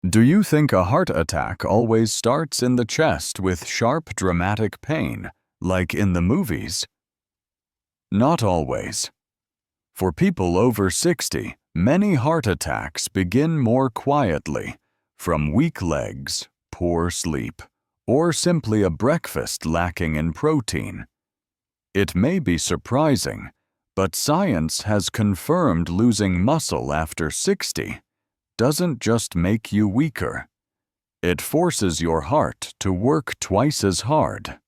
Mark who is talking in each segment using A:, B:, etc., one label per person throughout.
A: Do you think a heart attack always starts in the chest with sharp, dramatic pain, like in the movies? Not always. For people over 60, many heart attacks begin more quietly, from weak legs, poor sleep, or simply a breakfast lacking in protein. It may be surprising, but science has confirmed losing muscle after 60 doesn't just make you weaker. It forces your heart to work twice as hard.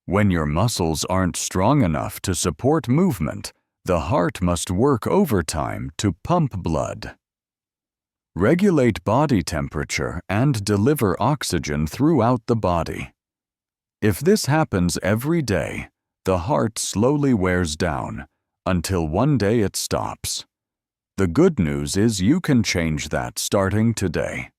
A: When your muscles aren't strong enough to support movement, the heart must work overtime to pump blood, regulate body temperature, and deliver oxygen throughout the body. If this happens every day, the heart slowly wears down until one day it stops. The good news is you can change that starting today.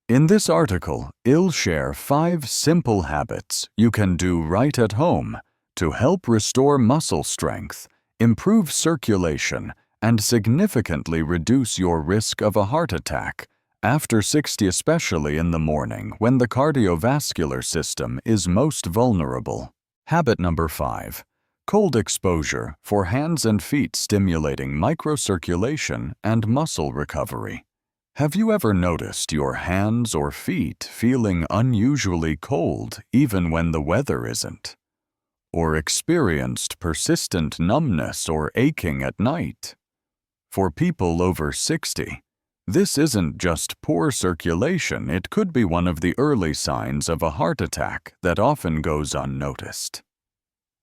A: In this article, I'll share 5 simple habits you can do right at home to help restore muscle strength, improve circulation, and significantly reduce your risk of a heart attack after 60, especially in the morning when the cardiovascular system is most vulnerable. Habit number 5. Cold exposure for hands and feet, stimulating microcirculation and muscle recovery. Have you ever noticed your hands or feet feeling unusually cold even when the weather isn't? Or experienced persistent numbness or aching at night? For people over 60, this isn't just poor circulation, it could be one of the early signs of a heart attack that often goes unnoticed.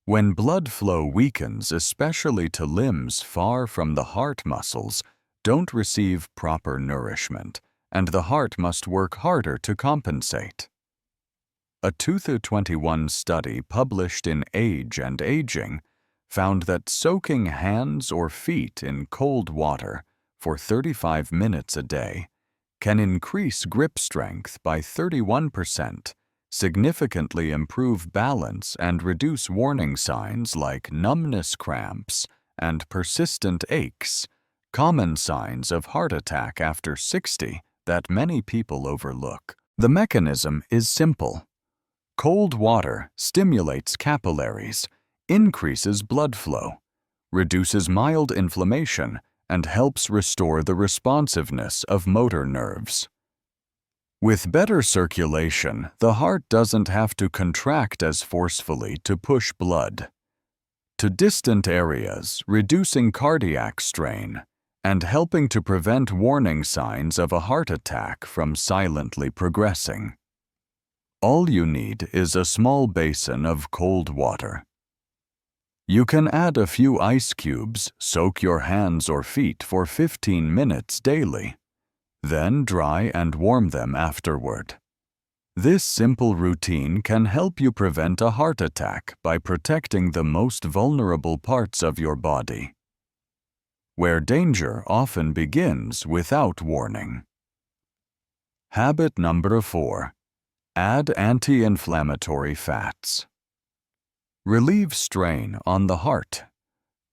A: When blood flow weakens, especially to limbs far from the heart muscles, don't receive proper nourishment, and the heart must work harder to compensate. A 2021 study published in Age and Aging found that soaking hands or feet in cold water for 35 minutes a day can increase grip strength by 31%, significantly improve balance, and reduce warning signs like numbness cramps and persistent aches, common signs of heart attack after 60 that many people overlook. The mechanism is simple. Cold water stimulates capillaries, increases blood flow, reduces mild inflammation, and helps restore the responsiveness of motor nerves. With better circulation, the heart doesn't have to contract as forcefully to push blood to distant areas, reducing cardiac strain and helping to prevent warning signs of a heart attack from silently progressing. All you need is a small basin of cold water. You can add a few ice cubes, soak your hands or feet for 15 minutes daily. Then dry and warm them afterward. This simple routine can help you prevent a heart attack by protecting the most vulnerable parts of your body, where danger often begins without warning. Habit number 4. Add anti-inflammatory fats. Relieve strain on the heart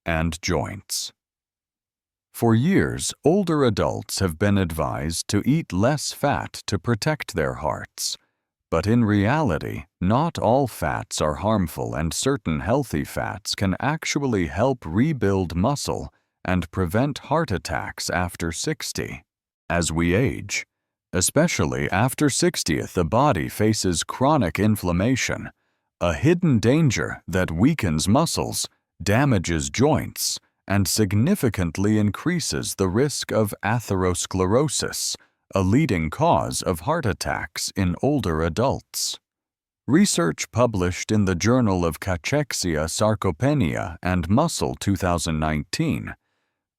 A: and joints. For years, older adults have been advised to eat less fat to protect their hearts. But in reality, not all fats are harmful, and certain healthy fats can actually help rebuild muscle and prevent heart attacks after 60. As we age, especially after 60th, the body faces chronic inflammation, a hidden danger that weakens muscles, damages joints, and significantly increases the risk of atherosclerosis, a leading cause of heart attacks in older adults. Research published in the Journal of Cachexia, Sarcopenia, and Muscle 2019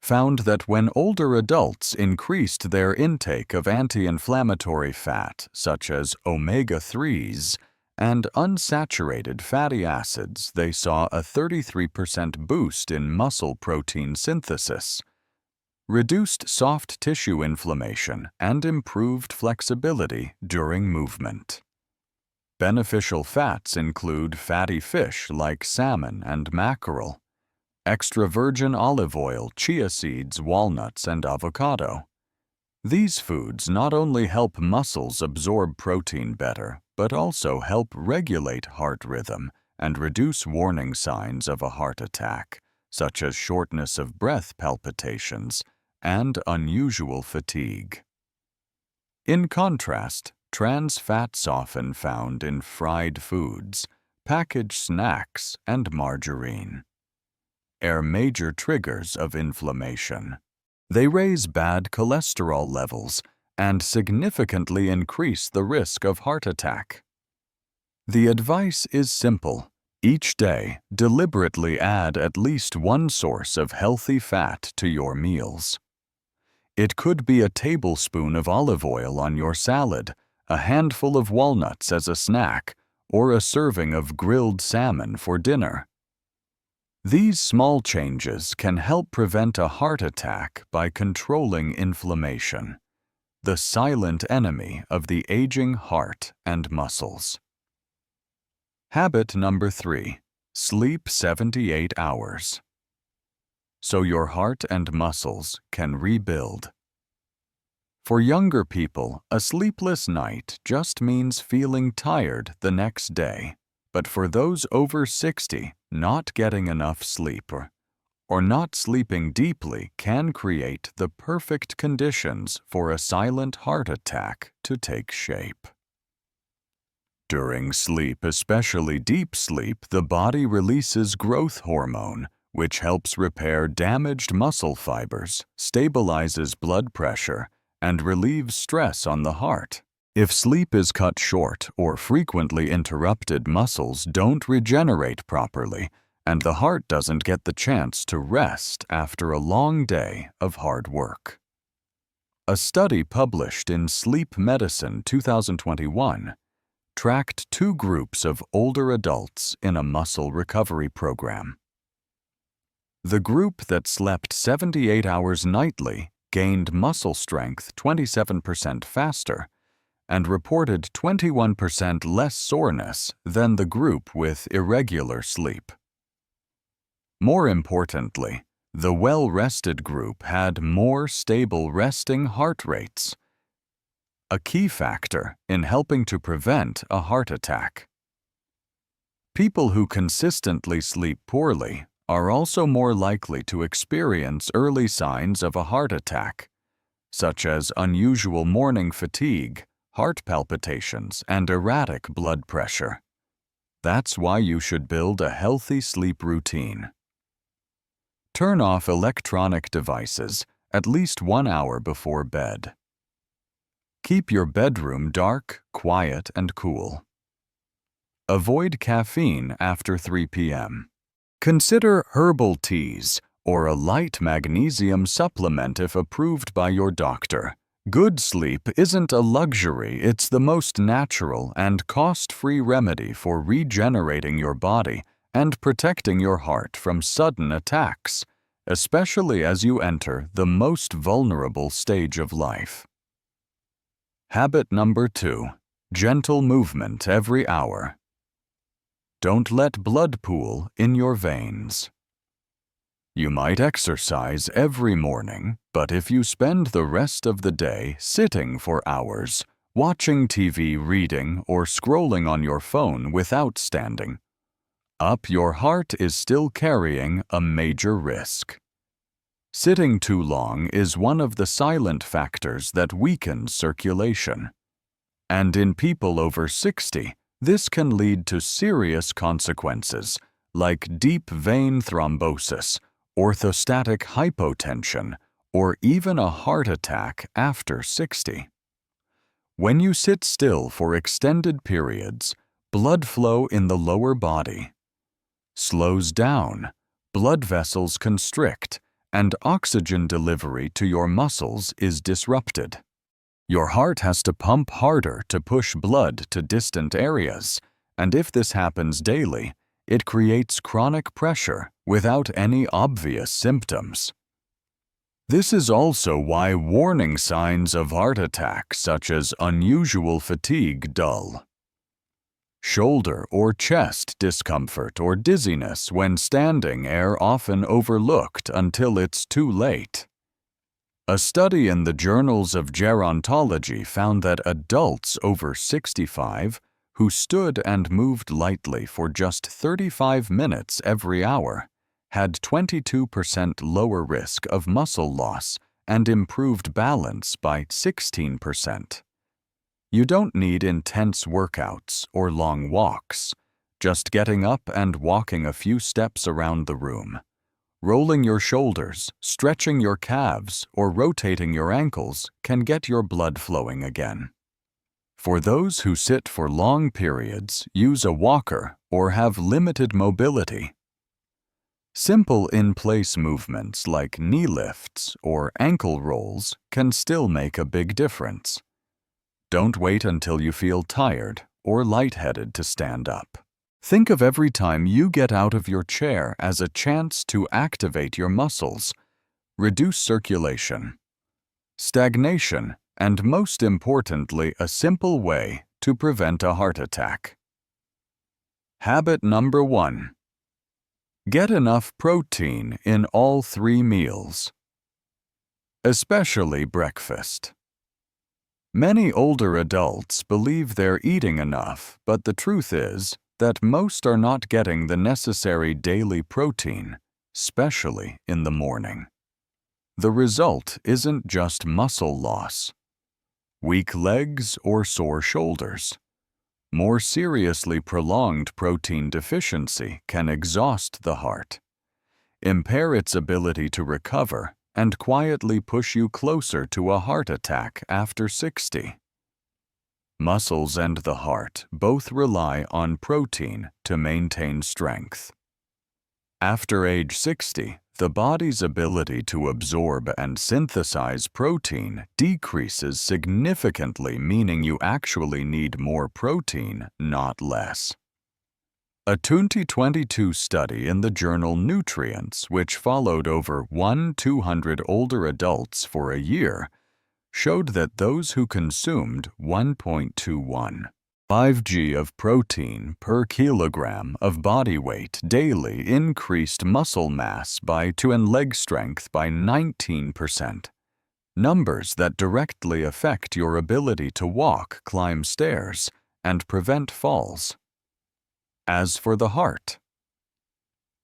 A: found that when older adults increased their intake of anti-inflammatory fat, such as omega-3s, and unsaturated fatty acids, they saw a 33% boost in muscle protein synthesis, reduced soft tissue inflammation, and improved flexibility during movement. Beneficial fats include fatty fish like salmon and mackerel, extra virgin olive oil, chia seeds, walnuts, and avocado. These foods not only help muscles absorb protein better, but also help regulate heart rhythm and reduce warning signs of a heart attack, such as shortness of breath palpitations and unusual fatigue. In contrast, trans fats often found in fried foods, packaged snacks, and margarine are major triggers of inflammation. They raise bad cholesterol levels and significantly increase the risk of heart attack. The advice is simple. Each day, deliberately add at least one source of healthy fat to your meals. It could be a tablespoon of olive oil on your salad, a handful of walnuts as a snack, or a serving of grilled salmon for dinner. These small changes can help prevent a heart attack by controlling inflammation, the silent enemy of the aging heart and muscles. Habit number 3. Sleep 78 hours. So your heart and muscles can rebuild. For younger people, a sleepless night just means feeling tired the next day. But for those over 60, not getting enough sleep or not sleeping deeply can create the perfect conditions for a silent heart attack to take shape. During sleep, especially deep sleep, the body releases growth hormone, which helps repair damaged muscle fibers, stabilizes blood pressure, and relieves stress on the heart. If sleep is cut short or frequently interrupted, muscles don't regenerate properly, and the heart doesn't get the chance to rest after a long day of hard work. A study published in Sleep Medicine 2021 tracked 2 groups of older adults in a muscle recovery program. The group that slept 78 hours nightly gained muscle strength 27% faster and reported 21% less soreness than the group with irregular sleep. More importantly, the well-rested group had more stable resting heart rates, a key factor in helping to prevent a heart attack. People who consistently sleep poorly are also more likely to experience early signs of a heart attack, such as unusual morning fatigue, heart palpitations, and erratic blood pressure. That's why you should build a healthy sleep routine. Turn off electronic devices at least 1 hour before bed. Keep your bedroom dark, quiet, and cool. Avoid caffeine after 3 p.m. Consider herbal teas or a light magnesium supplement if approved by your doctor. Good sleep isn't a luxury, it's the most natural and cost-free remedy for regenerating your body and protecting your heart from sudden attacks, especially as you enter the most vulnerable stage of life. Habit number 2. Gentle movement every hour. Don't let blood pool in your veins. You might exercise every morning, but if you spend the rest of the day sitting for hours, watching TV, reading, or scrolling on your phone without standing up, your heart is still carrying a major risk. Sitting too long is one of the silent factors that weakens circulation. And in people over 60, this can lead to serious consequences like deep vein thrombosis, orthostatic hypotension, or even a heart attack after 60. When you sit still for extended periods, blood flow in the lower body slows down, blood vessels constrict, and oxygen delivery to your muscles is disrupted. Your heart has to pump harder to push blood to distant areas, and if this happens daily, it creates chronic pressure without any obvious symptoms. This is also why warning signs of heart attack, such as unusual fatigue, dull shoulder or chest discomfort, or dizziness when standing, are often overlooked until it's too late. A study in the Journals of Gerontology found that adults over 65 who stood and moved lightly for just 35 minutes every hour had 22% lower risk of muscle loss and improved balance by 16%. You don't need intense workouts or long walks. Just getting up and walking a few steps around the room, rolling your shoulders, stretching your calves, or rotating your ankles can get your blood flowing again. For those who sit for long periods, use a walker, or have limited mobility, simple in-place movements like knee lifts or ankle rolls can still make a big difference. Don't wait until you feel tired or lightheaded to stand up. Think of every time you get out of your chair as a chance to activate your muscles, reduce circulation, stagnation, and most importantly, a simple way to prevent a heart attack. Habit number 1. Get enough protein in all 3 meals, especially breakfast. Many older adults believe they're eating enough, but the truth is that most are not getting the necessary daily protein, especially in the morning. The result isn't just muscle loss, weak legs, or sore shoulders. More seriously, prolonged protein deficiency can exhaust the heart, impair its ability to recover, and quietly push you closer to a heart attack after 60. Muscles and the heart both rely on protein to maintain strength. After age 60, the body's ability to absorb and synthesize protein decreases significantly, meaning you actually need more protein, not less. A 2022 study in the journal Nutrients, which followed over 200 older adults for a year, showed that those who consumed 1.21 5g of protein per kilogram of body weight daily increased muscle mass by 2 and leg strength by 19%, numbers that directly affect your ability to walk, climb stairs, and prevent falls. As for the heart,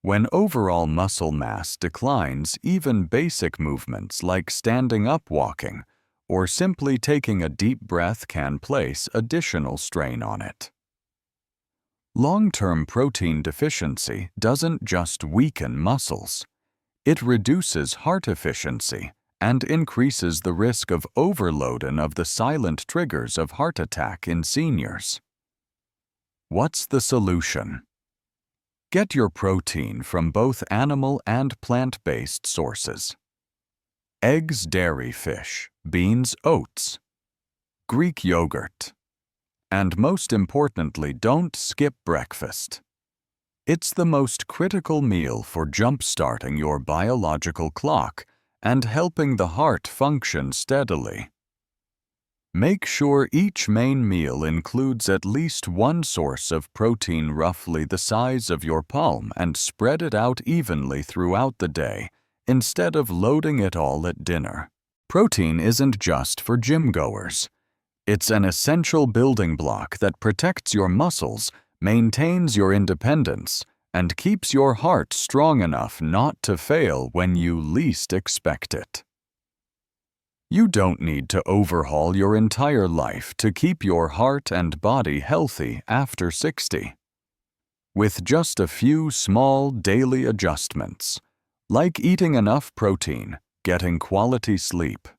A: when overall muscle mass declines, even basic movements like standing up walking or simply taking a deep breath can place additional strain on it. Long-term protein deficiency doesn't just weaken muscles. It reduces heart efficiency and increases the risk of overloading of the silent triggers of heart attack in seniors. What's the solution? Get your protein from both animal and plant-based sources. Eggs, dairy, fish, beans, oats, Greek yogurt. And most importantly, don't skip breakfast. It's the most critical meal for jump-starting your biological clock and helping the heart function steadily. Make sure each main meal includes at least one source of protein roughly the size of your palm and spread it out evenly throughout the day instead of loading it all at dinner. Protein isn't just for gym goers. It's an essential building block that protects your muscles, maintains your independence, and keeps your heart strong enough not to fail when you least expect it. You don't need to overhaul your entire life to keep your heart and body healthy after 60. With just a few small daily adjustments, like eating enough protein, getting quality sleep,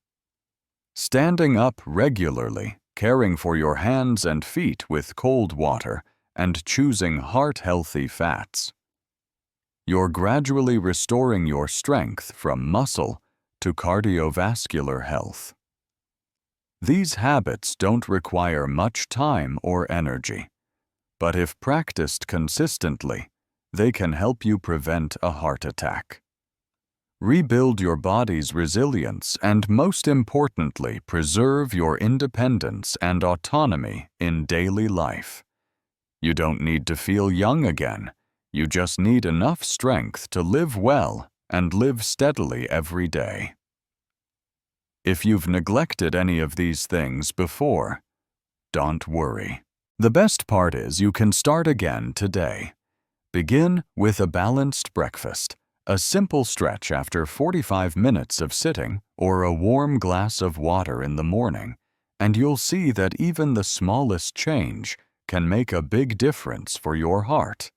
A: standing up regularly, caring for your hands and feet with cold water, and choosing heart-healthy fats, you're gradually restoring your strength from muscle to cardiovascular health. These habits don't require much time or energy, but if practiced consistently, they can help you prevent a heart attack, rebuild your body's resilience, and most importantly, preserve your independence and autonomy in daily life. You don't need to feel young again. You just need enough strength to live well and live steadily every day. If you've neglected any of these things before, don't worry. The best part is you can start again today. Begin with a balanced breakfast, a simple stretch after 45 minutes of sitting, or a warm glass of water in the morning, and you'll see that even the smallest change can make a big difference for your heart.